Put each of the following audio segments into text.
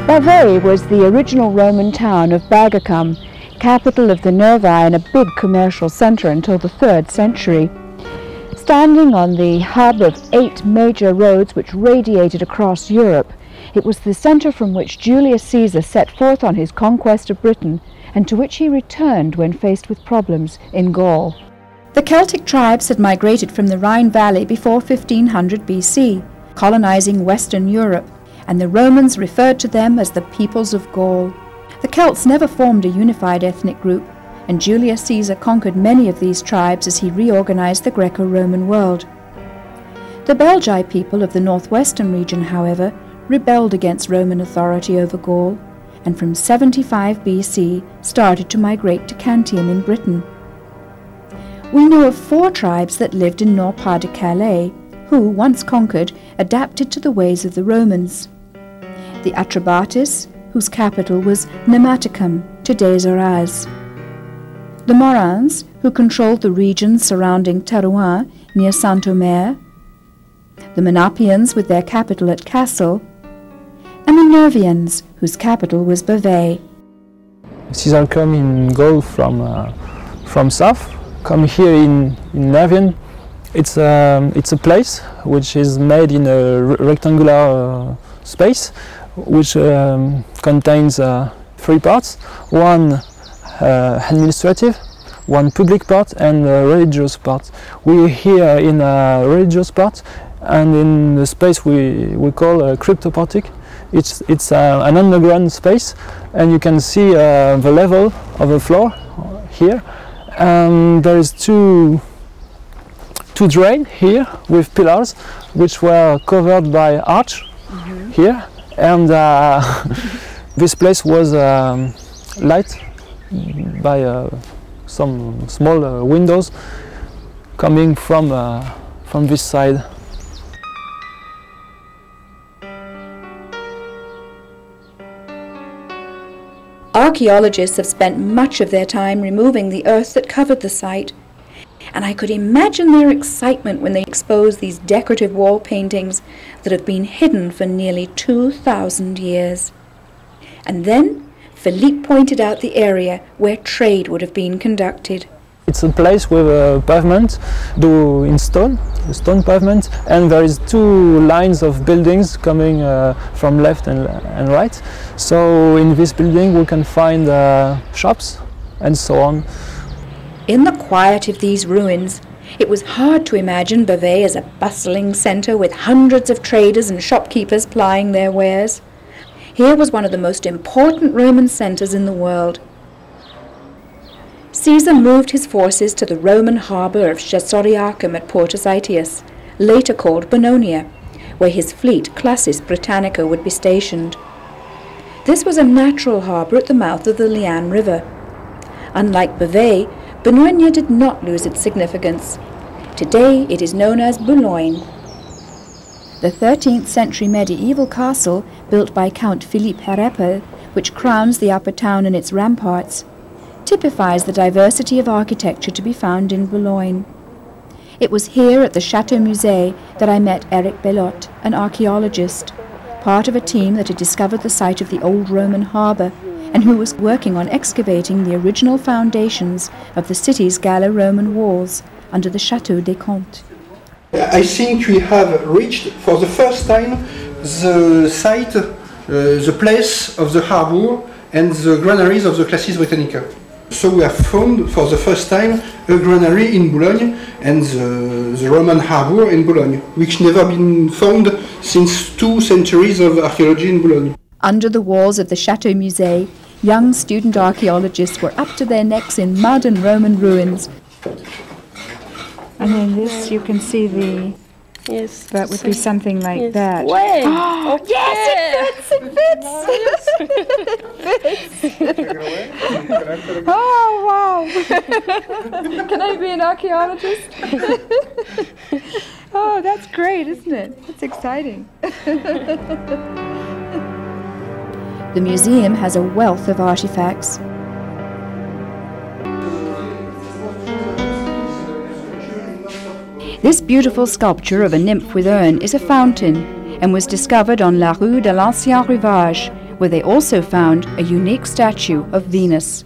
Bavay was the original Roman town of Bagacum, capital of the Nervi and a big commercial centre until the 3rd century. Standing on the hub of 8 major roads which radiated across Europe, it was the centre from which Julius Caesar set forth on his conquest of Britain and to which he returned when faced with problems in Gaul. The Celtic tribes had migrated from the Rhine Valley before 1500 BC, colonising Western Europe, and the Romans referred to them as the peoples of Gaul. The Celts never formed a unified ethnic group, and Julius Caesar conquered many of these tribes as he reorganized the Greco-Roman world. The Belgae people of the northwestern region, however, rebelled against Roman authority over Gaul, and from 75 BC started to migrate to Cantium in Britain. We know of 4 tribes that lived in Nord-Pas-de-Calais, who, once conquered, adapted to the ways of the Romans. The Atrebatis, whose capital was Nematicum, today's Araz. The Morans, who controlled the regions surrounding Terouanne near Saint-Omer. The Menapians, with their capital at Kassel. And the Nervians, whose capital was Bavay. Caesar come in Gaul from south, come here in Nervion. It's a place which is made in a rectangular space, which contains 3 parts, one administrative, one public part and a religious part. We're here in a religious part, and in the space we call a cryptoportic. It's an underground space, and you can see the level of the floor here, and there is two drains here with pillars which were covered by arch here, and this place was light by some small windows coming from this side. Archaeologists have spent much of their time removing the earth that covered the site, and I could imagine their excitement when they exposed these decorative wall paintings that have been hidden for nearly 2,000 years. And then Philippe pointed out the area where trade would have been conducted. It's a place with a pavement in stone, a stone pavement, and there is 2 lines of buildings coming from left and right. So in this building we can find shops and so on. In the quiet of these ruins, it was hard to imagine Bavay as a bustling centre with hundreds of traders and shopkeepers plying their wares. Here was one of the most important Roman centres in the world. Caesar moved his forces to the Roman harbour of Caesariacum at Portus Aetius, later called Bononia, where his fleet Classis Britannica would be stationed. This was a natural harbour at the mouth of the Liane River. Unlike Bavay, Boulogne did not lose its significance. Today it is known as Boulogne. The 13th century medieval castle, built by Count Philippe Herepel, which crowns the upper town and its ramparts, typifies the diversity of architecture to be found in Boulogne. It was here at the Chateau Musée that I met Eric Bellotte, an archaeologist, part of a team that had discovered the site of the old Roman harbour and who was working on excavating the original foundations of the city's Gallo-Roman walls under the Château des Comtes. I think we have reached for the first time the site, the place of the harbour and the granaries of the Classis Britannica. So we have found for the first time a granary in Boulogne and the Roman harbour in Boulogne, which never been found since 2 centuries of archaeology in Boulogne. Under the walls of the Chateau Musée, young student archaeologists were up to their necks in mud and Roman ruins. And in this you can see the... Yes. That would be something like that. Way. Oh, Okay. yes, it fits! Oh, wow! Can I be an archaeologist? Oh, that's great, isn't it? It's exciting. The museum has a wealth of artifacts. This beautiful sculpture of a nymph with urn is a fountain and was discovered on La Rue de l'Ancien Rivage, where they also found a unique statue of Venus.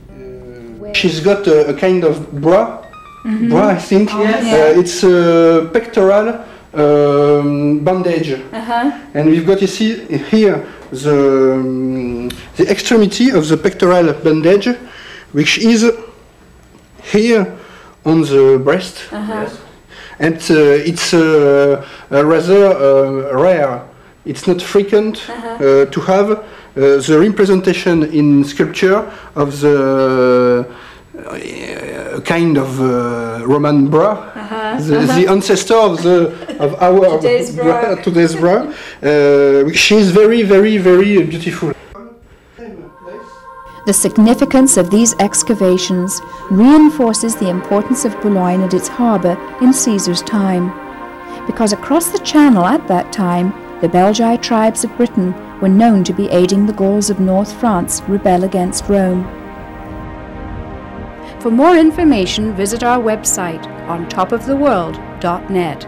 She's got a kind of bra, I think. It's a pectoral bandage, and we've got, you see here, the extremity of the pectoral bandage, which is here on the breast, and it's rather rare. It's not frequent to have the representation in sculpture of the kind of Roman bra, the ancestor of our today's bra. She is very, very, very beautiful. The significance of these excavations reinforces the importance of Boulogne and its harbour in Caesar's time, because across the Channel at that time, the Belgae tribes of Britain were known to be aiding the Gauls of North France rebel against Rome. For more information, visit our website on topoftheworld.net.